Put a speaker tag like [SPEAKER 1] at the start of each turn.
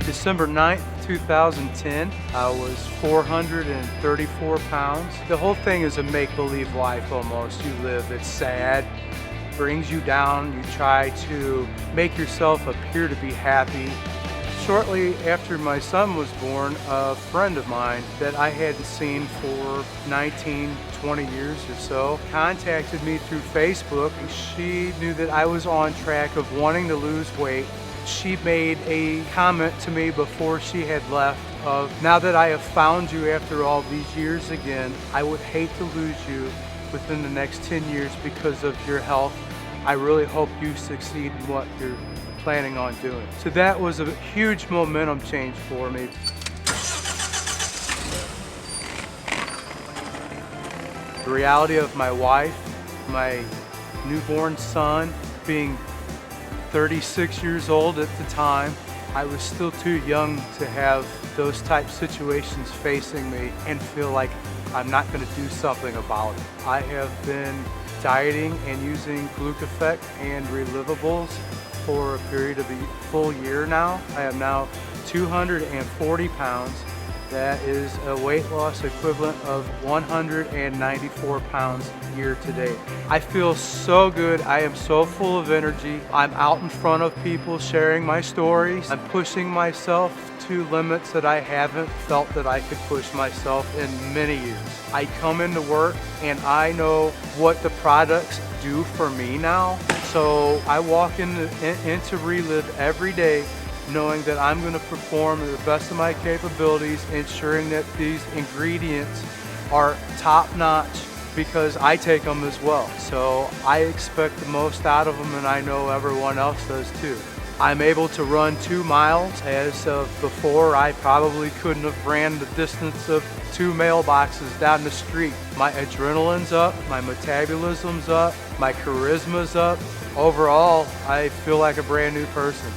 [SPEAKER 1] December 9th, 2010, I was 434 pounds. The whole thing is a make-believe life almost. You live, it's sad, brings you down. You try to make yourself appear to be happy. Shortly after my son was born, a friend of mine that I hadn't seen for 19, 20 years or so contacted me through Facebook. She knew that I was on track of wanting to lose weight. She made a comment to me before she had left of, now that I have found you after all these years again, I would hate to lose you within the next 10 years because of your health. I really hope you succeed in what you're planning on doing. So that was a huge momentum change for me. The reality of my wife, my newborn son, being 36 years old at the time, I was still too young to have those type situations facing me and feel like I'm not going to do something about it. I have been dieting and using GlucAffect and Relivables for a period of a full year now. I am now 240 pounds. That is a weight loss equivalent of 194 pounds year to date. I feel so good. I am so full of energy. I'm out in front of people sharing my stories. I'm pushing myself to limits that I haven't felt that I could push myself in many years. I come into work and I know what the products do for me now. So I walk into Relive every day knowing that I'm going to perform to the best of my capabilities, ensuring that these ingredients are top-notch because I take them as well. So I expect the most out of them, and I know everyone else does too. I'm able to run 2 miles. As of before, I probably couldn't have ran the distance of 2 mailboxes down the street. My adrenaline's up, my metabolism's up, my charisma's up. Overall, I feel like a brand new person.